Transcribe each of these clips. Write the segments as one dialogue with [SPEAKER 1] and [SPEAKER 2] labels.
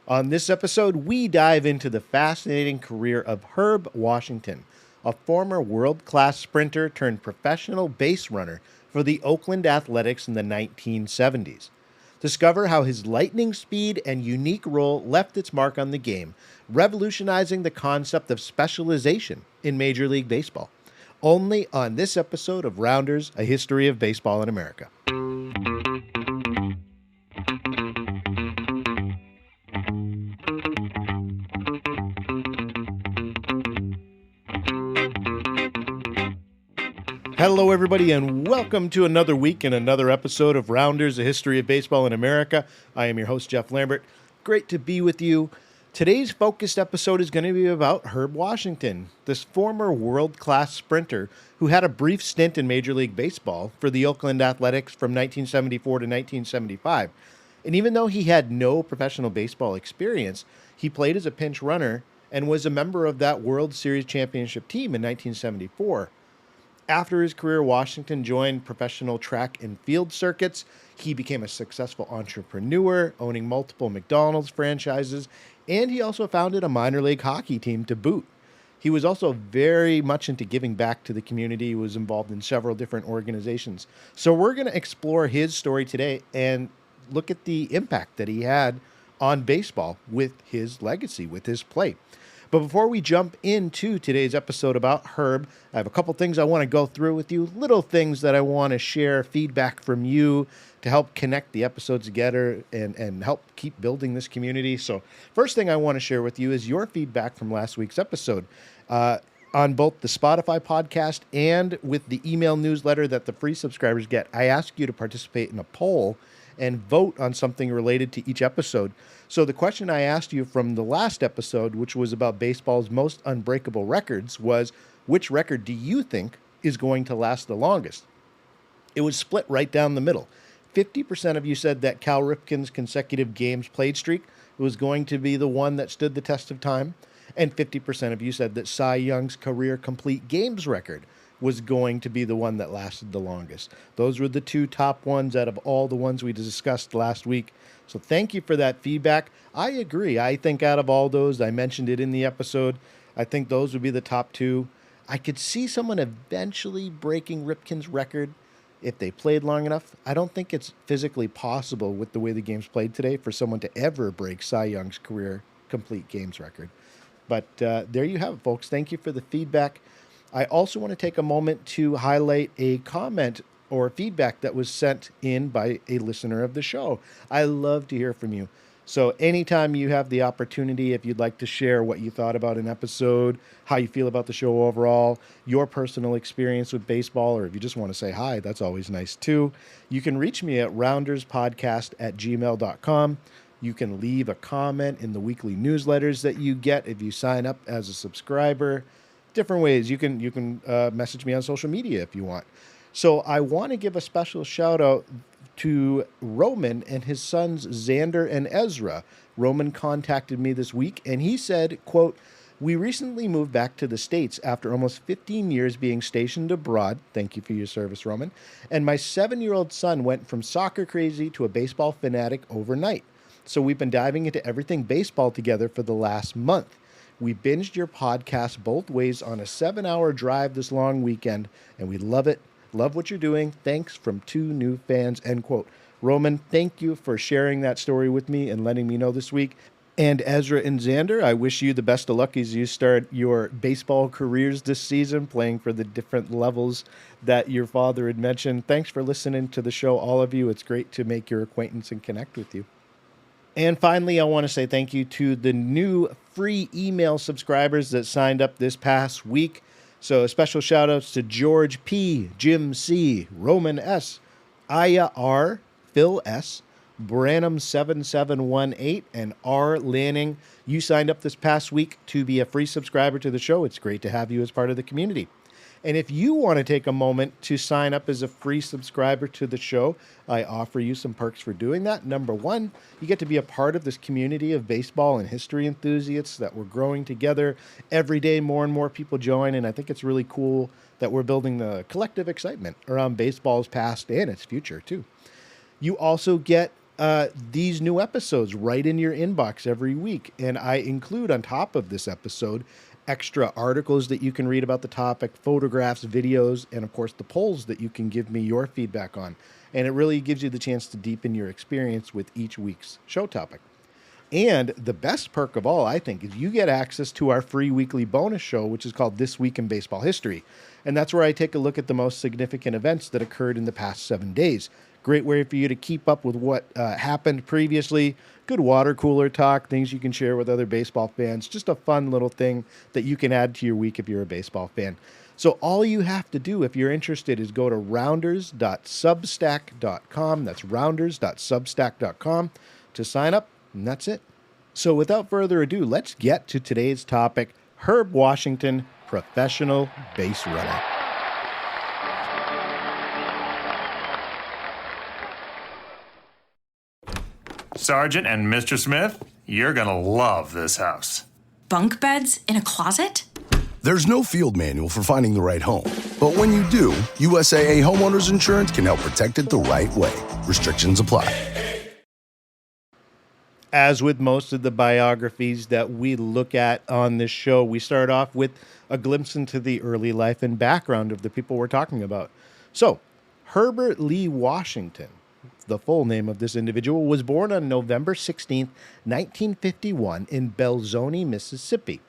[SPEAKER 1] On this episode, we dive into the fascinating career of Herb Washington, a former world-class sprinter turned professional base runner for the Oakland Athletics in the 1970s. Discover how his lightning speed and unique role left its mark on the game, revolutionizing the concept of specialization in Major League Baseball. Only on this episode of Rounders, A History of Baseball in America. Hello, everybody, and welcome to another week and another episode of Rounders, A History of Baseball in America. I am your host, Jeff Lambert. Great to be with you. Today's focused episode is going to be about Herb Washington, this former world-class sprinter who had a brief stint in Major League Baseball for the Oakland Athletics from 1974 to 1975. And even though he had no professional baseball experience, he played as a pinch runner and was a member of that World Series championship team in 1974. After his career, Washington joined professional track and field circuits. He became a successful entrepreneur, owning multiple McDonald's franchises, and he also founded a minor league hockey team to boot. He was also very much into giving back to the community. He was involved in several different organizations. So we're going to explore his story today and look at the impact that he had on baseball with his legacy, with his play. But before we jump into today's episode about Herb, I have a couple things I want to go through with you, little things that I want to share, feedback from you to help connect the episodes together and help keep building this community. So first thing I want to share with you is your feedback from last week's episode. On both the Spotify podcast and with the email newsletter that the free subscribers get, I ask you to participate in a poll and vote on something related to each episode. So the question I asked you from the last episode, which was about baseball's most unbreakable records, was which record do you think is going to last the longest? It was split right down the middle. 50% of you said that Cal Ripken's consecutive games played streak was going to be the one that stood the test of time, and 50% of you said that Cy Young's career complete games record was going to be the one that lasted the longest. Those were the two top ones out of all the ones we discussed last week. So thank you for that feedback. I agree. I think out of all those, I mentioned it in the episode, I think those would be the top two. I could see someone eventually breaking Ripken's record if they played long enough. I don't think it's physically possible with the way the game's played today for someone to ever break Cy Young's career complete games record. But there you have it, folks. Thank you for the feedback. I also want to take a moment to highlight a comment or feedback that was sent in by a listener of the show. I love to hear from you. So anytime you have the opportunity, if you'd like to share what you thought about an episode, how you feel about the show overall, your personal experience with baseball, or if you just want to say hi, that's always nice too. You can reach me at rounderspodcast@gmail.com. You can leave a comment in the weekly newsletters that you get if you sign up as a subscriber. Different ways. You can message me on social media if you want. So I want to give a special shout out to Roman and his sons Xander and Ezra. Roman contacted me this week and he said, quote, "We recently moved back to the States after almost 15 years being stationed abroad." Thank you for your service, Roman. "And my 7-year-old son went from soccer crazy to a baseball fanatic overnight. So we've been diving into everything baseball together for the last month. We binged your podcast both ways on a 7-hour drive this long weekend, and we love it. Love what you're doing. Thanks from 2 new fans," end quote. Roman, thank you for sharing that story with me and letting me know this week. And Ezra and Xander, I wish you the best of luck as you start your baseball careers this season, playing for the different levels that your father had mentioned. Thanks for listening to the show, all of you. It's great to make your acquaintance and connect with you. And finally, I want to say thank you to the new free email subscribers that signed up this past week. So special shout outs to George P., Jim C., Roman S., Aya R., Phil S., Branham 7718, and R. Lanning. You signed up this past week to be a free subscriber to the show. It's great to have you as part of the community. And if you want to take a moment to sign up as a free subscriber to the show, I offer you some perks for doing that. Number one, you get to be a part of this community of baseball and history enthusiasts that we're growing together. Every day, more and more people join, and I think it's really cool that we're building the collective excitement around baseball's past and its future, too. You also get these new episodes right in your inbox every week. And I include on top of this episode extra articles that you can read about the topic, photographs, videos, and of course the polls that you can give me your feedback on. And it really gives you the chance to deepen your experience with each week's show topic. And the best perk of all, I think, is you get access to our free weekly bonus show, which is called This Week in Baseball History. And that's where I take a look at the most significant events that occurred in the past 7 days. Great way for you to keep up with what happened previously. Good water cooler talk, things you can share with other baseball fans. Just a fun little thing that you can add to your week if you're a baseball fan. So all you have to do if you're interested is go to rounders.substack.com. That's rounders.substack.com to sign up, and that's it. So without further ado, let's get to today's topic, Herb Washington, professional base runner.
[SPEAKER 2] Sergeant and Mr. Smith, you're gonna love this house.
[SPEAKER 3] Bunk beds in a closet?
[SPEAKER 4] There's no field manual for finding the right home. But when you do, USAA Homeowners Insurance can help protect it the right way. Restrictions apply.
[SPEAKER 1] As with most of the biographies that we look at on this show, we start off with a glimpse into the early life and background of the people we're talking about. So, Herbert Lee Washington, the full name of this individual, was born on November 16th, 1951 in Belzoni, Mississippi.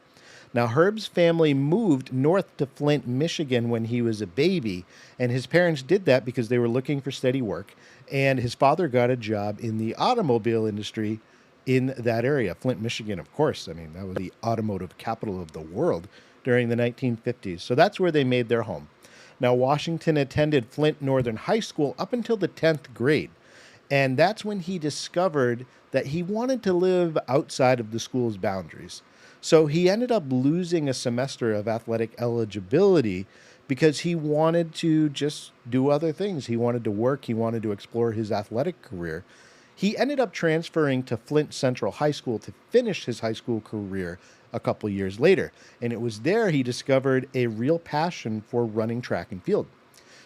[SPEAKER 1] Now, Herb's family moved north to Flint, Michigan when he was a baby, and his parents did that because they were looking for steady work, and his father got a job in the automobile industry in that area. Flint, Michigan, of course. I mean, that was the automotive capital of the world during the 1950s. So that's where they made their home. Now, Washington attended Flint Northern High School up until the 10th grade. And that's when he discovered that he wanted to live outside of the school's boundaries. So he ended up losing a semester of athletic eligibility because he wanted to just do other things. He wanted to work. He wanted to explore his athletic career. He ended up transferring to Flint Central High School to finish his high school career a couple years later. And it was there he discovered a real passion for running track and field.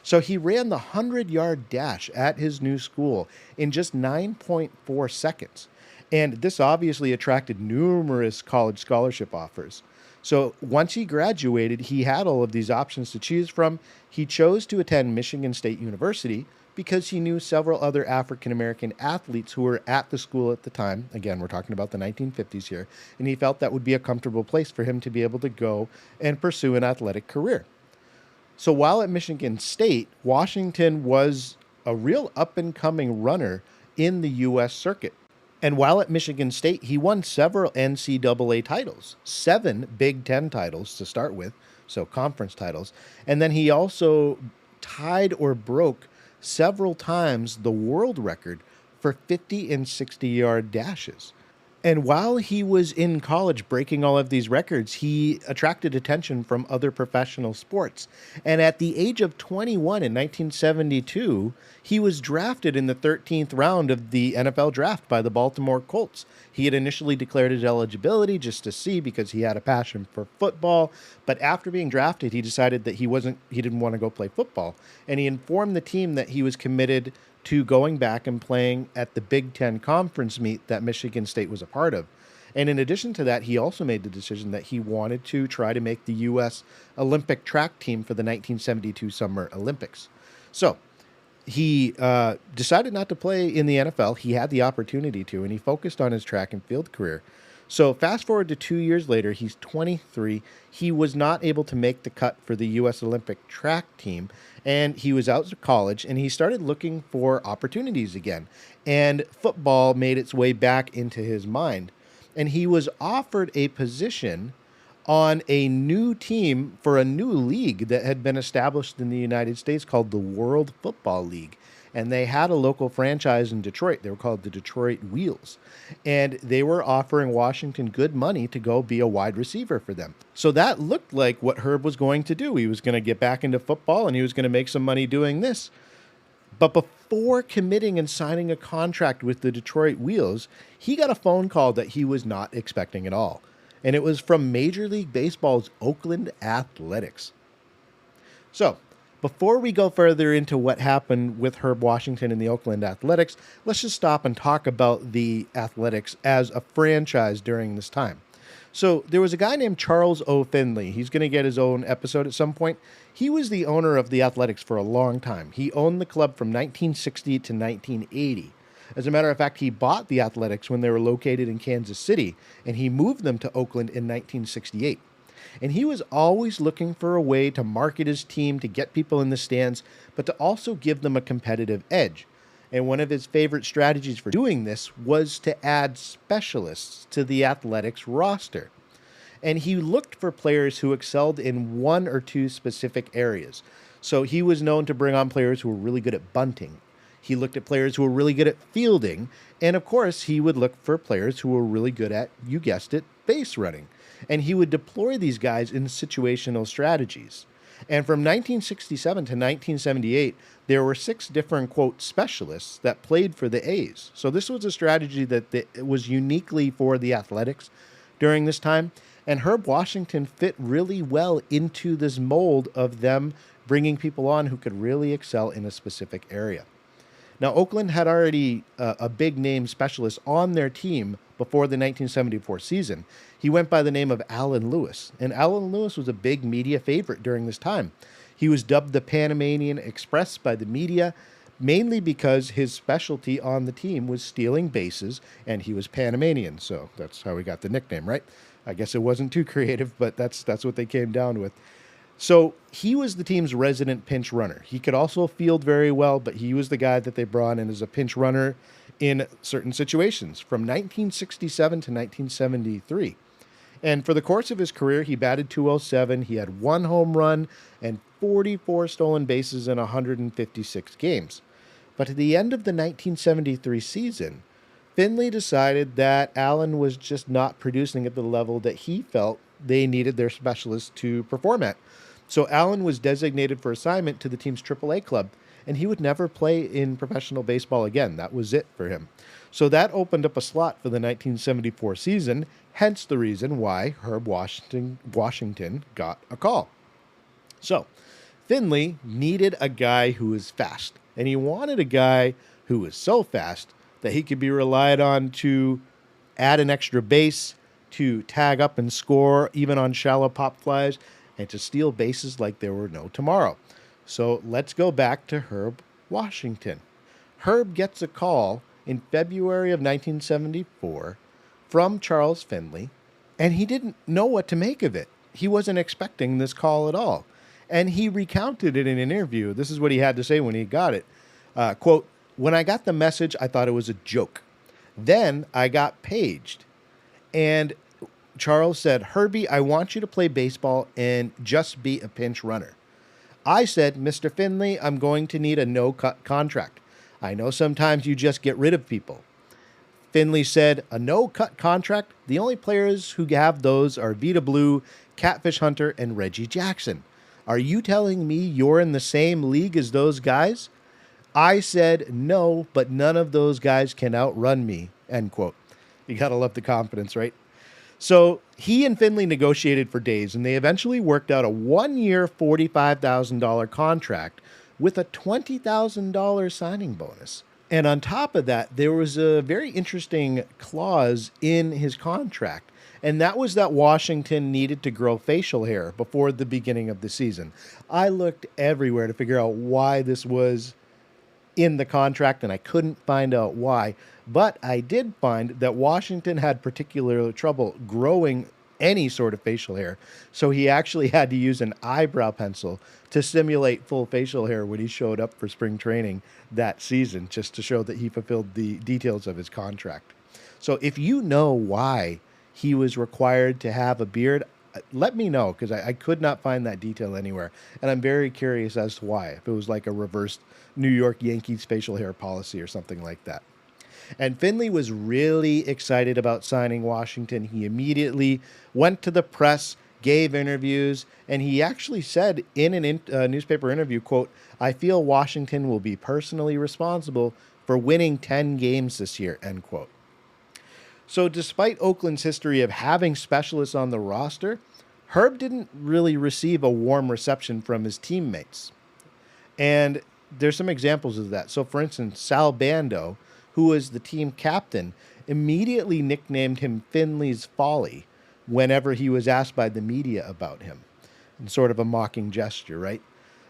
[SPEAKER 1] So he ran the 100-yard dash at his new school in just 9.4 seconds. And this obviously attracted numerous college scholarship offers. So once he graduated, he had all of these options to choose from. He chose to attend Michigan State University because he knew several other African-American athletes who were at the school at the time. Again, we're talking about the 1950s here. And he felt that would be a comfortable place for him to be able to go and pursue an athletic career. So while at Michigan State, Washington was a real up-and-coming runner in the U.S. circuit. And while at Michigan State, he won several NCAA titles, 7 Big Ten titles to start with, so conference titles. And then he also tied or broke several times the world record for 50 and 60-yard dashes. And while he was in college breaking all of these records, he attracted attention from other professional sports. And at the age of 21 in 1972, he was drafted in the 13th round of the NFL draft by the Baltimore Colts. He had initially declared his eligibility just to see because he had a passion for football. But after being drafted, he decided that he didn't want to go play football. And he informed the team that he was committed to going back and playing at the Big Ten conference meet that Michigan State was a part of. And in addition to that, he also made the decision that he wanted to try to make the U.S. Olympic track team for the 1972 Summer Olympics. So he decided not to play in the NFL. He had the opportunity to, and he focused on his track and field career. So fast forward to 2 years later, he's 23. He was not able to make the cut for the U.S. Olympic track team, and he was out of college, and he started looking for opportunities again. And football made its way back into his mind. And he was offered a position on a new team for a new league that had been established in the United States called the World Football League. And they had a local franchise in Detroit. They were called the Detroit Wheels. And they were offering Washington good money to go be a wide receiver for them. So that looked like what Herb was going to do. He was going to get back into football, and he was going to make some money doing this. But before committing and signing a contract with the Detroit Wheels, he got a phone call that he was not expecting at all. And it was from Major League Baseball's Oakland Athletics. So Before we go further into what happened with Herb Washington and the Oakland Athletics, let's just stop and talk about the Athletics as a franchise during this time. So there was a guy named Charles O. Finley. He's going to get his own episode at some point. He was the owner of the Athletics for a long time. He owned the club from 1960 to 1980. As a matter of fact, he bought the Athletics when they were located in Kansas City, and he moved them to Oakland in 1968. And he was always looking for a way to market his team, to get people in the stands, but to also give them a competitive edge. And one of his favorite strategies for doing this was to add specialists to the Athletics roster. And he looked for players who excelled in one or two specific areas. So he was known to bring on players who were really good at bunting. He looked at players who were really good at fielding. And of course, he would look for players who were really good at, you guessed it, base running. And he would deploy these guys in situational strategies. And from 1967 to 1978, there were 6 different, quote, specialists that played for the A's. So this was a strategy that was uniquely for the Athletics during this time. And Herb Washington fit really well into this mold of them bringing people on who could really excel in a specific area. Now, Oakland had already a big name specialist on their team before the 1974 season. He went by the name of Alan Lewis, and Alan Lewis was a big media favorite during this time. He was dubbed the Panamanian Express by the media, mainly because his specialty on the team was stealing bases, and he was Panamanian, so that's how he got the nickname, right? I guess it wasn't too creative, but that's what they came down with. So he was the team's resident pinch runner. He could also field very well, but he was the guy that they brought in as a pinch runner in certain situations from 1967 to 1973. And for the course of his career, he batted .207. He had 1 home run and 44 stolen bases in 156 games. But at the end of the 1973 season, Finley decided that Allen was just not producing at the level that he felt they needed their specialist to perform at. So Allen was designated for assignment to the team's AAA club, and he would never play in professional baseball again. That was it for him. So that opened up a slot for the 1974 season, hence the reason why Herb Washington got a call. So Finley needed a guy who was fast, and he wanted a guy who was so fast that he could be relied on to add an extra base, to tag up and score even on shallow pop flies, and to steal bases like there were no tomorrow. So let's go back to Herb Washington. Herb gets a call in February of 1974 from Charles Finley, and he didn't know what to make of it. He wasn't expecting this call at all. And he recounted it in an interview. This is what he had to say when he got it. Quote, "When I got the message, I thought it was a joke. Then I got paged. And Charles said, 'Herbie, I want you to play baseball and just be a pinch runner.' I said, 'Mr. Finley, I'm going to need a no-cut contract. I know sometimes you just get rid of people.' Finley said, 'A no-cut contract? The only players who have those are Vita Blue, Catfish Hunter, and Reggie Jackson. Are you telling me you're in the same league as those guys?' I said, 'No, but none of those guys can outrun me,'" end quote. You gotta love the confidence, right? So he and Finley negotiated for days, and they eventually worked out a 1-year, $45,000 contract with a $20,000 signing bonus. And on top of that, there was a very interesting clause in his contract, and that was that Washington needed to grow facial hair before the beginning of the season. I looked everywhere to figure out why this was in the contract, and I couldn't find out why. But I did find that Washington had particular trouble growing any sort of facial hair. So he actually had to use an eyebrow pencil to simulate full facial hair when he showed up for spring training that season, just to show that he fulfilled the details of his contract. So if you know why he was required to have a beard, let me know, because I could not find that detail anywhere. And I'm very curious as to why, if it was like a reversed New York Yankees facial hair policy or something like that. And Finley was really excited about signing Washington. He immediately went to the press, gave interviews, and he actually said in a newspaper interview, quote, "I feel Washington will be personally responsible for winning 10 games this year," end quote. So despite Oakland's history of having specialists on the roster, Herb didn't really receive a warm reception from his teammates. And there's some examples of that. So, for instance, Sal Bando, who was the team captain, immediately nicknamed him Finley's Folly whenever he was asked by the media about him, in sort of a mocking gesture, right?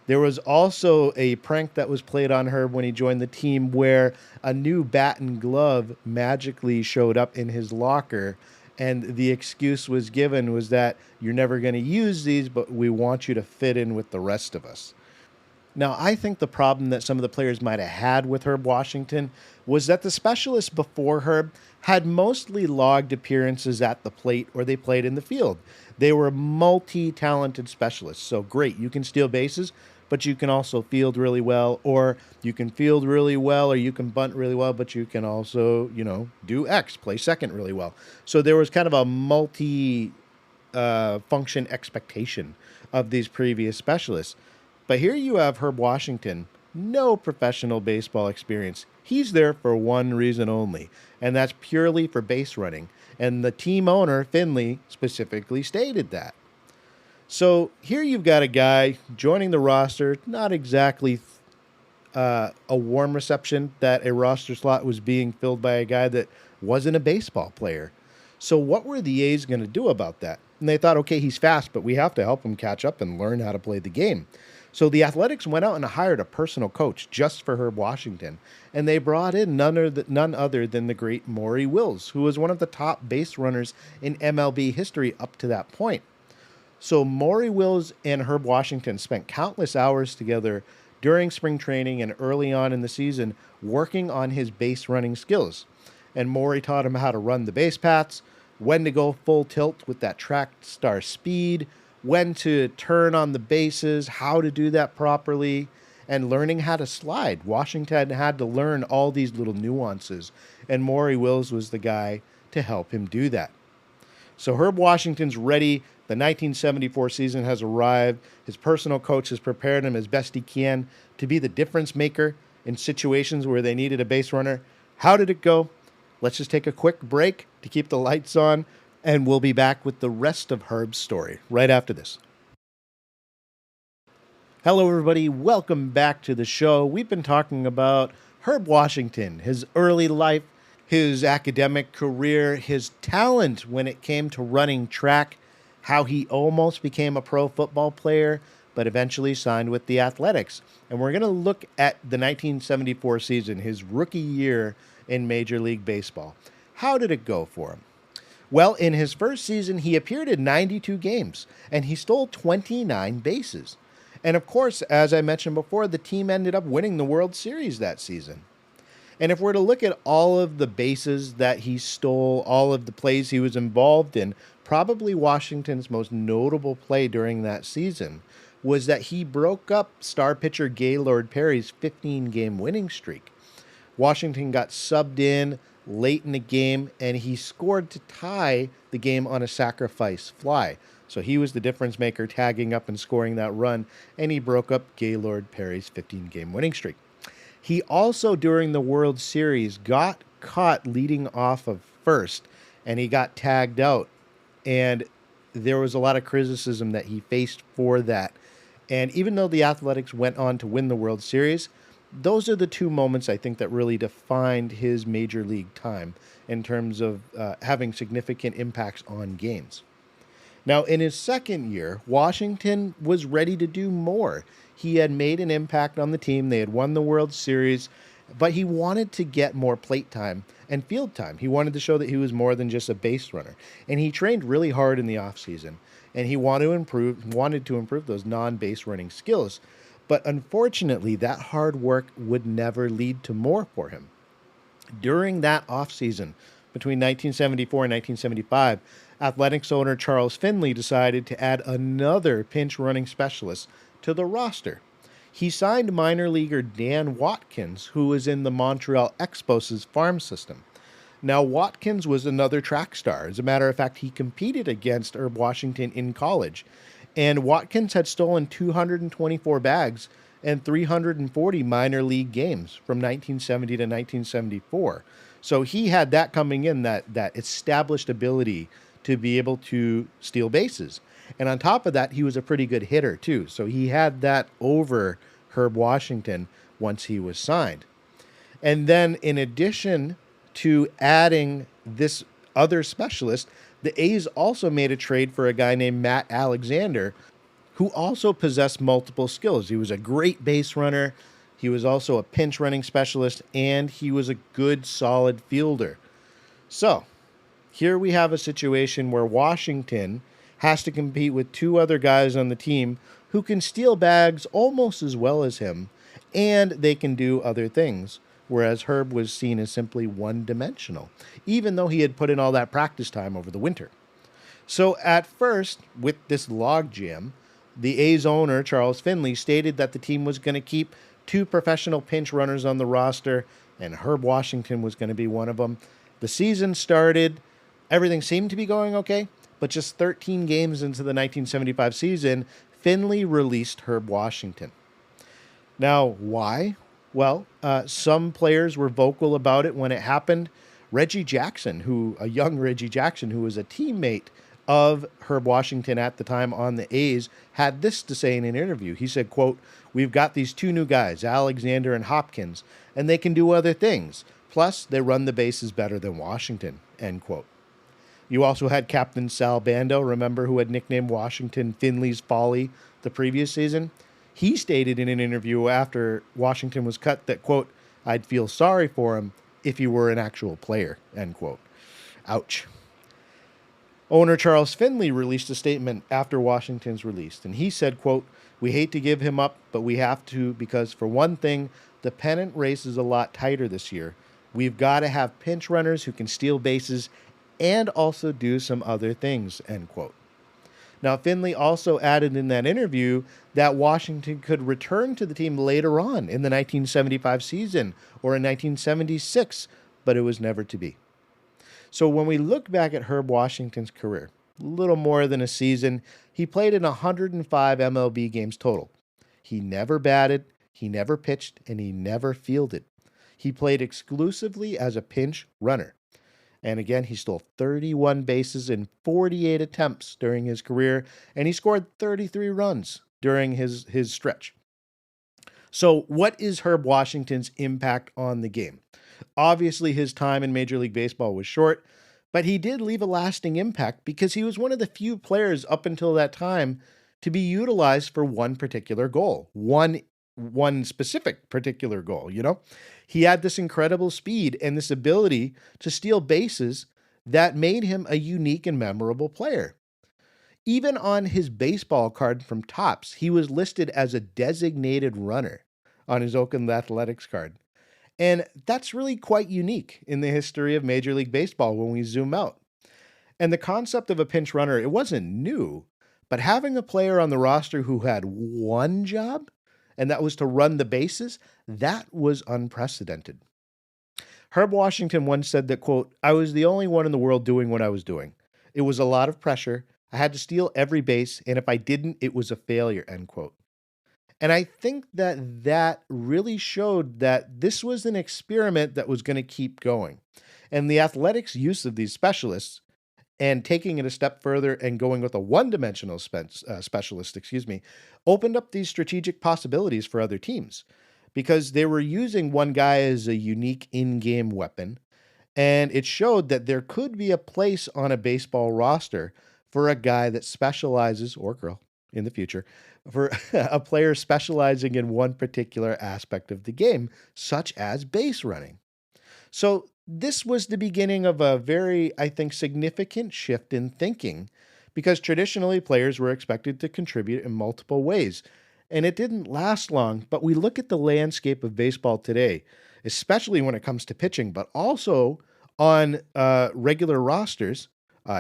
[SPEAKER 1] There was also a prank that was played on Herb when he joined the team where a new bat and glove magically showed up in his locker, and the excuse was given was that you're never going to use these, but we want you to fit in with the rest of us. Now, I think the problem that some of the players might have had with Herb Washington was that the specialists before Herb had mostly logged appearances at the plate or they played in the field. They were multi-talented specialists. So great, you can steal bases, but you can also field really well, or you can field really well, or you can bunt really well, but you can also, do X, play second really well. So there was kind of a multi-function expectation of these previous specialists. But here you have Herb Washington, no professional baseball experience. He's there for one reason only, and that's purely for base running. And the team owner, Finley, specifically stated that. So here you've got a guy joining the roster, not exactly a warm reception that a roster slot was being filled by a guy that wasn't a baseball player. So what were the A's going to do about that? And they thought, okay, he's fast, but we have to help him catch up and learn how to play the game. So the Athletics went out and hired a personal coach just for Herb Washington, and they brought in none other than the great Maury Wills, who was one of the top base runners in MLB history up to that point. So Maury Wills and Herb Washington spent countless hours together during spring training and early on in the season working on his base running skills. And Maury taught him how to run the base paths, when to go full tilt with that track star speed, when to turn on the bases, how to do that properly, and learning how to slide. Washington had to learn all these little nuances, and Maury Wills was the guy to help him do that. So Herb Washington's ready. The 1974 season has arrived. His personal coach has prepared him as best he can to be the difference maker in situations where they needed a base runner. How did it go? Let's just take a quick break to keep the lights on, and we'll be back with the rest of Herb's story right after this. Hello, everybody. Welcome back to the show. We've been talking about Herb Washington, his early life, his academic career, his talent when it came to running track, how he almost became a pro football player, but eventually signed with the Athletics. And we're going to look at the 1974 season, his rookie year in Major League Baseball. How did it go for him? Well, in his first season, he appeared in 92 games, and he stole 29 bases. And of course, as I mentioned before, the team ended up winning the World Series that season. And if we're to look at all of the bases that he stole, all of the plays he was involved in, probably Washington's most notable play during that season was that he broke up star pitcher Gaylord Perry's 15-game winning streak. Washington got subbed in late in the game, and he scored to tie the game on a sacrifice fly. So he was the difference maker, tagging up and scoring that run, and he broke up Gaylord Perry's 15-game winning streak. He also, during the World Series, got caught leading off of first, and he got tagged out. And there was a lot of criticism that he faced for that. And even though the Athletics went on to win the World Series, those are the two moments I think that really defined his major league time in terms of having significant impacts on games. Now, in his second year, Washington was ready to do more. He had made an impact on the team. They had won the World Series, but he wanted to get more plate time and field time. He wanted to show that he was more than just a base runner. And he trained really hard in the offseason, and he wanted to improve those non-base running skills. But unfortunately, that hard work would never lead to more for him. During that offseason, between 1974 and 1975, Athletics owner Charles Finley decided to add another pinch running specialist to the roster. He signed minor leaguer Dan Watkins, who was in the Montreal Expos' farm system. Now, Watkins was another track star. As a matter of fact, he competed against Herb Washington in college. And Watkins had stolen 224 bags and 340 minor league games from 1970 to 1974. So he had that coming in, that established ability to be able to steal bases. And on top of that, he was a pretty good hitter too. So he had that over Herb Washington once he was signed. And then in addition to adding this other specialist, the A's also made a trade for a guy named Matt Alexander, who also possessed multiple skills. He was a great base runner. He was also a pinch running specialist, and he was a good, solid fielder. So here we have a situation where Washington has to compete with two other guys on the team who can steal bags almost as well as him, and they can do other things, whereas Herb was seen as simply one-dimensional, even though he had put in all that practice time over the winter. So at first, with this logjam, the A's owner, Charles Finley, stated that the team was going to keep two professional pinch runners on the roster, and Herb Washington was going to be one of them. The season started. Everything seemed to be going okay, but just 13 games into the 1975 season, Finley released Herb Washington. Now, why? Well, some players were vocal about it when it happened. Reggie Jackson, a young Reggie Jackson, who was a teammate of Herb Washington at the time on the A's, had this to say in an interview. He said, quote, "We've got these two new guys, Alexander and Hopkins, and they can do other things. Plus, they run the bases better than Washington," end quote. You also had Captain Sal Bando, remember, who had nicknamed Washington Finley's Folly the previous season? He stated in an interview after Washington was cut that, quote, "I'd feel sorry for him if he were an actual player," end quote. Ouch. Owner Charles Finley released a statement after Washington's release, and he said, quote, "We hate to give him up, but we have to because, for one thing, the pennant race is a lot tighter this year. We've got to have pinch runners who can steal bases and also do some other things," end quote. Now, Finley also added in that interview that Washington could return to the team later on in the 1975 season or in 1976, but it was never to be. So when we look back at Herb Washington's career, a little more than a season, he played in 105 MLB games total. He never batted, he never pitched, and he never fielded. He played exclusively as a pinch runner. And again, he stole 31 bases in 48 attempts during his career, and he scored 33 runs during his stretch. So what is Herb Washington's impact on the game? Obviously, his time in Major League Baseball was short, but he did leave a lasting impact because he was one of the few players up until that time to be utilized for one particular goal, one specific particular goal, you know? He had this incredible speed and this ability to steal bases that made him a unique and memorable player. Even on his baseball card from Topps, he was listed as a designated runner on his Oakland Athletics card. And that's really quite unique in the history of Major League Baseball when we zoom out. And the concept of a pinch runner, it wasn't new, but having a player on the roster who had one job, and that was to run the bases, that was unprecedented. Herb Washington once said that, quote, "I was the only one in the world doing what I was doing. It was a lot of pressure. I had to steal every base, and if I didn't, it was a failure," end quote. And I think that really showed that this was an experiment that was going to keep going. And the Athletics' use of these specialists and taking it a step further and going with a one-dimensional specialist, opened up these strategic possibilities for other teams because they were using one guy as a unique in-game weapon. And it showed that there could be a place on a baseball roster for a guy that specializes, or girl in the future, for a player specializing in one particular aspect of the game, such as base running. So this was the beginning of a very, I think, significant shift in thinking, because traditionally players were expected to contribute in multiple ways. And it didn't last long, but we look at the landscape of baseball today, especially when it comes to pitching, but also on regular rosters,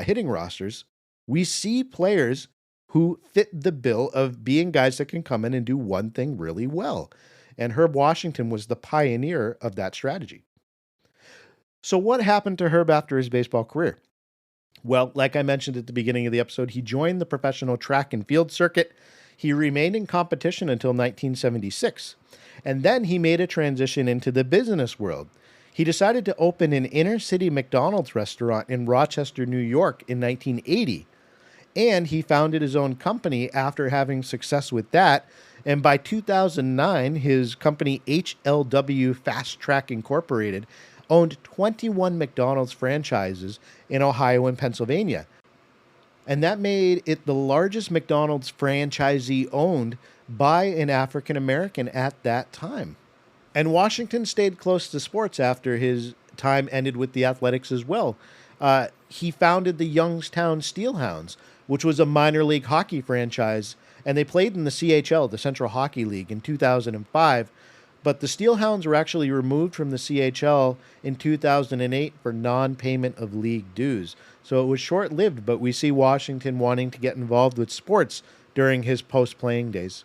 [SPEAKER 1] hitting rosters, we see players who fit the bill of being guys that can come in and do one thing really well. And Herb Washington was the pioneer of that strategy. So what happened to Herb after his baseball career? Well, like I mentioned at the beginning of the episode, he joined the professional track and field circuit. He remained in competition until 1976. And then he made a transition into the business world. He decided to open an inner city McDonald's restaurant in Rochester, New York in 1980. And he founded his own company after having success with that. And by 2009, his company HLW Fast Track Incorporated owned 21 McDonald's franchises in Ohio and Pennsylvania. And that made it the largest McDonald's franchisee owned by an African American at that time. And Washington stayed close to sports after his time ended with the Athletics as well. He founded the Youngstown Steelhounds, which was a minor league hockey franchise, and they played in the CHL, the Central Hockey League, in 2005. But the Steelhounds were actually removed from the CHL in 2008 for non-payment of league dues. So it was short-lived, but we see Washington wanting to get involved with sports during his post-playing days.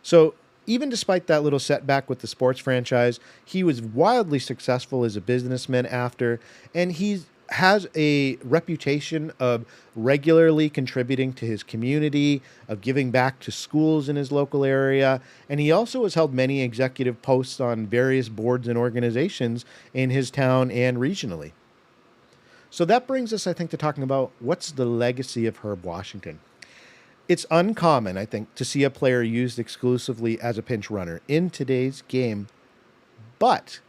[SPEAKER 1] So even despite that little setback with the sports franchise, he was wildly successful as a businessman after, and he has a reputation of regularly contributing to his community, of giving back to schools in his local area, and he also has held many executive posts on various boards and organizations in his town and regionally. So that brings us, I think, to talking about what's the legacy of Herb Washington. It's uncommon, I think, to see a player used exclusively as a pinch runner in today's game, but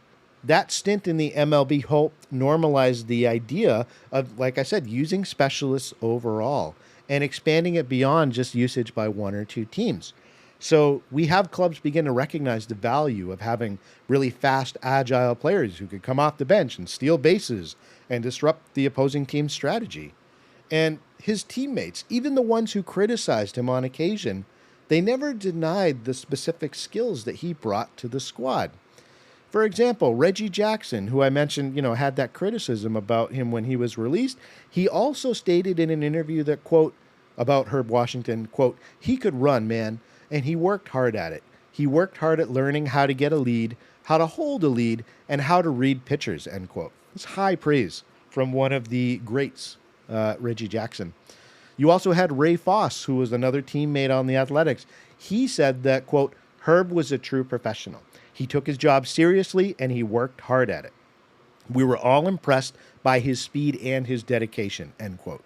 [SPEAKER 1] that stint in the MLB helped normalize the idea of, like I said, using specialists overall and expanding it beyond just usage by one or two teams. So we have clubs begin to recognize the value of having really fast, agile players who could come off the bench and steal bases and disrupt the opposing team's strategy. And his teammates, even the ones who criticized him on occasion, they never denied the specific skills that he brought to the squad. For example, Reggie Jackson, who I mentioned, had that criticism about him when he was released, he also stated in an interview that, quote, about Herb Washington, quote, he could run, man, and he worked hard at it. He worked hard at learning how to get a lead, how to hold a lead, and how to read pitchers, end quote. It's high praise from one of the greats, Reggie Jackson. You also had Ray Foss, who was another teammate on the Athletics. He said that, quote, Herb was a true professional. He took his job seriously, and he worked hard at it. We were all impressed by his speed and his dedication, end quote.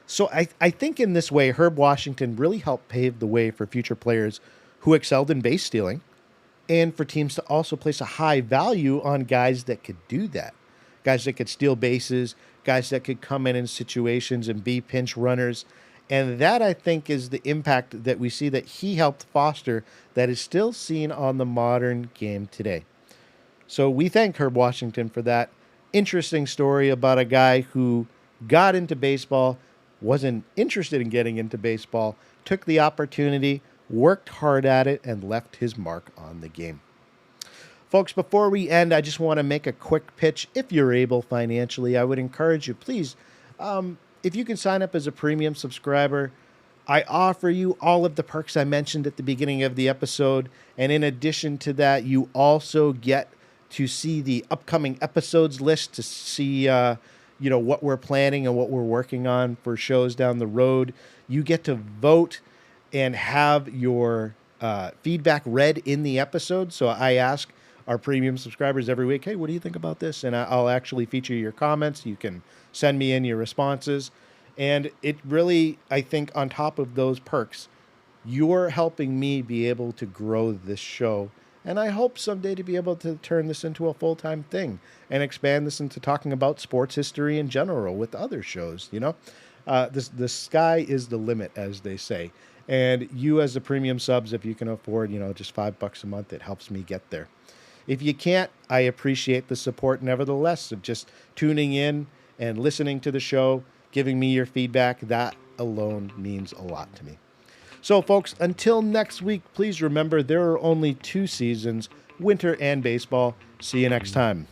[SPEAKER 1] So I think in this way, Herb Washington really helped pave the way for future players who excelled in base stealing and for teams to also place a high value on guys that could do that. Guys that could steal bases, guys that could come in situations and be pinch runners. And that, I think, is the impact that we see that he helped foster that is still seen on the modern game today. So we thank Herb Washington for that interesting story about a guy who got into baseball, wasn't interested in getting into baseball, took the opportunity, worked hard at it, and left his mark on the game. Folks, before we end, I just want to make a quick pitch. If you're able financially, I would encourage you, please, if you can sign up as a premium subscriber, I offer you all of the perks I mentioned at the beginning of the episode. And in addition to that, you also get to see the upcoming episodes list to see, what we're planning and what we're working on for shows down the road. You get to vote and have your feedback read in the episode. So I ask our premium subscribers every week, hey, what do you think about this? And I'll actually feature your comments. You can send me in your responses. And it really, I think, on top of those perks, you're helping me be able to grow this show. And I hope someday to be able to turn this into a full-time thing and expand this into talking about sports history in general with other shows, The sky is the limit, as they say. And you as the premium subs, if you can afford, just $5 a month, it helps me get there. If you can't, I appreciate the support nevertheless of just tuning in and listening to the show, giving me your feedback. That alone means a lot to me. So, folks, until next week, please remember there are only 2 seasons, winter and baseball. See you next time.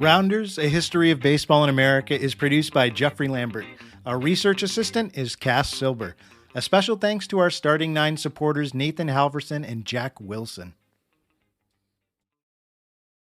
[SPEAKER 1] Rounders, A History of Baseball in America is produced by Jeffrey Lambert. Our research assistant is Cass Silber. A special thanks to our starting 9 supporters, Nathan Halverson and Jack Wilson.